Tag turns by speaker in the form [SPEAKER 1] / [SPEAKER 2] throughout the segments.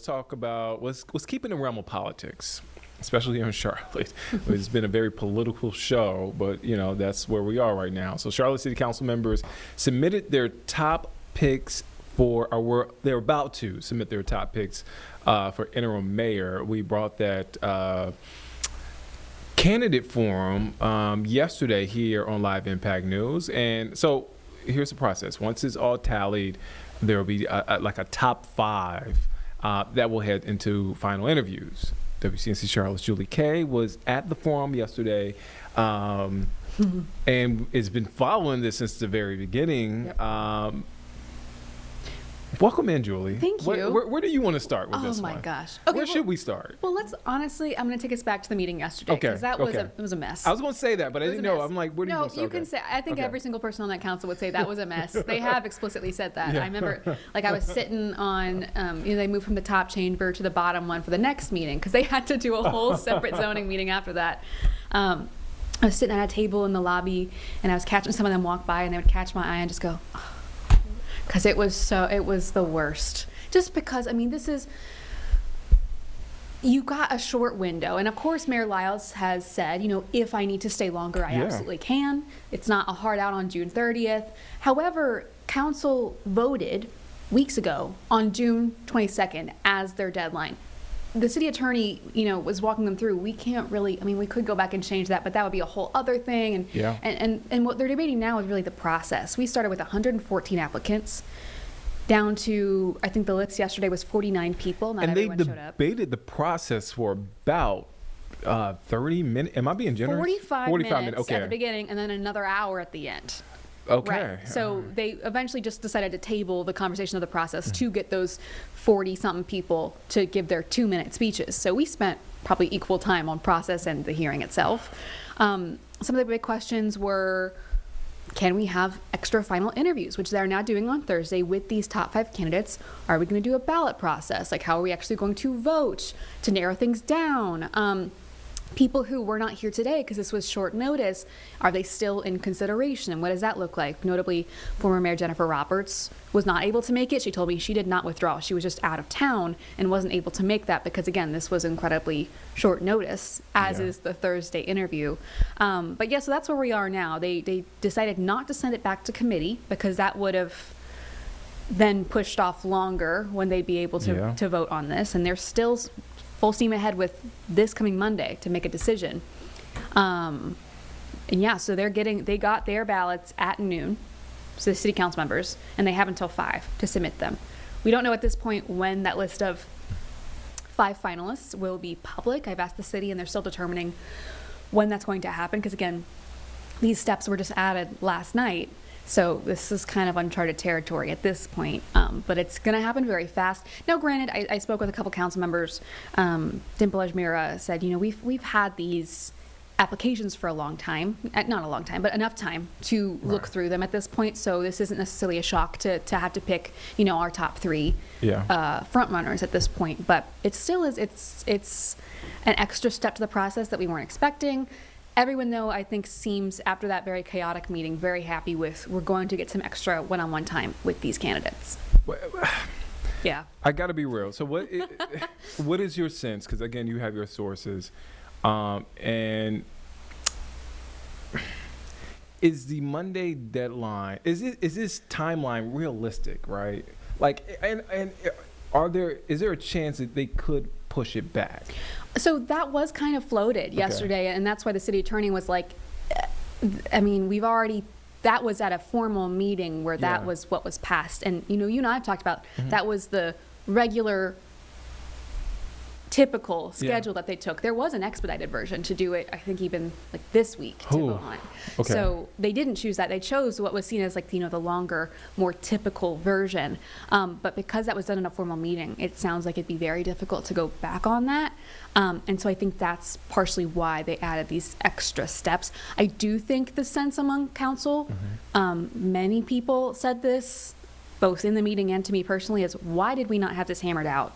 [SPEAKER 1] Talk about what's keeping the realm of politics, especially here in Charlotte. It's been a very political show, but that's where we are right now. So Charlotte City Council members submitted their top picks they're about to submit their top picks for interim mayor. We brought that candidate forum yesterday here on Live Impact News, and so here's the process. Once it's all tallied, there will be a top 5 that will head into final interviews. WCNC Charlotte's Julie Kay was at the forum yesterday and has been following this since the very beginning. Yep. Welcome in, Julie.
[SPEAKER 2] Thank you.
[SPEAKER 1] Where do you want to start with this one?
[SPEAKER 2] Oh my gosh. Okay,
[SPEAKER 1] where should we start?
[SPEAKER 2] Well, I'm going to take us back to the meeting yesterday because that was a mess.
[SPEAKER 1] I was going to say that, but I didn't know. I'm like, where do you want to start?
[SPEAKER 2] No, you can say. I think every single person on that council would say that was a mess. They have explicitly said that. Yeah. I remember, I was sitting on, they moved from the top chamber to the bottom one for the next meeting because they had to do a whole separate zoning meeting after that. I was sitting at a table in the lobby, and I was catching some of them walk by, and they would catch my eye and just go, oh. Because it was the worst. Just because, you got a short window. And of course, Mayor Lyles has said, if I need to stay longer, I absolutely can. It's not a hard out on June 30th. However, council voted weeks ago on June 22nd as their deadline. The city attorney, was walking them through. We can't really, we could go back and change that, but that would be a whole other thing. And what they're debating now is really the process. We started with 114 applicants down to, I think the list yesterday was 49 people. Not everyone showed up.
[SPEAKER 1] And they debated the process for about 30 minutes. Am I being generous?
[SPEAKER 2] 45 minutes okay. At the beginning and then another hour at the end.
[SPEAKER 1] Okay.
[SPEAKER 2] Right. So they eventually just decided to table the conversation of the process to get those 40-something people to give their 2-minute speeches. So we spent probably equal time on process and the hearing itself. Some of the big questions were, can we have extra final interviews, which they're now doing on Thursday with these top 5 candidates? Are we going to do a ballot process? How are we actually going to vote to narrow things down? People who were not here today because this was short notice, are they still in consideration? What does that look like? Notably, former Mayor Jennifer Roberts was not able to make it. She told me she did not withdraw. She was just out of town and wasn't able to make that because, again, this was incredibly short notice, as is the Thursday interview. So that's where we are now. They decided not to send it back to committee because that would have then pushed off longer when they'd be able to vote on this. And they're still full steam ahead with this coming Monday to make a decision. So they got their ballots at noon, so the city council members, and they have until 5 to submit them. We don't know at this point when that list of 5 finalists will be public. I've asked the city, and they're still determining when that's going to happen because, again, these steps were just added last night. So this is kind of uncharted territory at this point, but it's going to happen very fast. Now, granted, I spoke with a couple council members. Dimple Ajmira said, we've had these applications for a long time, not a long time, but enough time to look through them at this point. So this isn't necessarily a shock to have to pick, our top 3 front runners at this point. But it still is, it's an extra step to the process that we weren't expecting. Everyone, though, I think seems, after that very chaotic meeting, very happy with, we're going to get some extra one-on-one time with these candidates. Yeah.
[SPEAKER 1] I got to be real. So what is your sense? Because, again, you have your sources. And is the Monday deadline, is this timeline realistic, right? And is there a chance that they could push it back?
[SPEAKER 2] So that was kind of floated yesterday, and that's why the city attorney was like, that was at a formal meeting where that was what was passed. And, you and I have talked about, that was the regular typical schedule that they took. There was an expedited version to do it, I think, even this week to go on. Okay. So they didn't choose that. They chose what was seen as the longer, more typical version. But because that was done in a formal meeting, it sounds like it'd be very difficult to go back on that. And so I think that's partially why they added these extra steps. I do think the sense among council, many people said this, both in the meeting and to me personally, is why did we not have this hammered out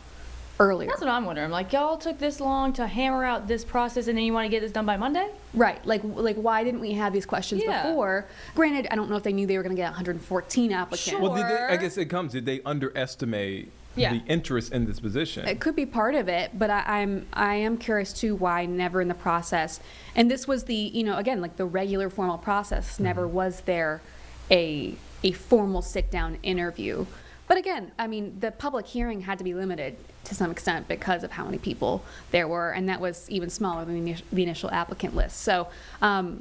[SPEAKER 2] earlier?
[SPEAKER 3] That's what I'm wondering. Y'all took this long to hammer out this process, and then you want to get this done by Monday?
[SPEAKER 2] Right. Like why didn't we have these questions before? Granted, I don't know if they knew they were going to get 114 applicants.
[SPEAKER 3] Sure.
[SPEAKER 1] Well, I guess it comes. Did they underestimate
[SPEAKER 3] Yeah.
[SPEAKER 1] the interest in this position.
[SPEAKER 2] It could be part of it, but I am curious too why never in the process, and this was the, again, like the regular formal process, never was there a formal sit-down interview. But again, I mean, the public hearing had to be limited to some extent because of how many people there were, and that was even smaller than the initial applicant list. So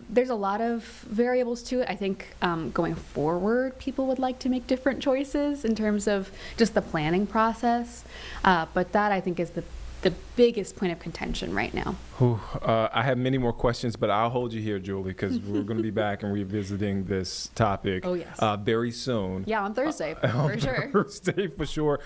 [SPEAKER 2] there's a lot of variables to it. I think going forward, people would like to make different choices in terms of just the planning process. But that, I think, is the biggest point of contention right now.
[SPEAKER 1] I have many more questions, but I'll hold you here, Julie, because we're going to be back and revisiting this topic
[SPEAKER 2] Oh, yes.
[SPEAKER 1] very soon.
[SPEAKER 2] Yeah, on Thursday, for sure.
[SPEAKER 1] Thursday, for sure.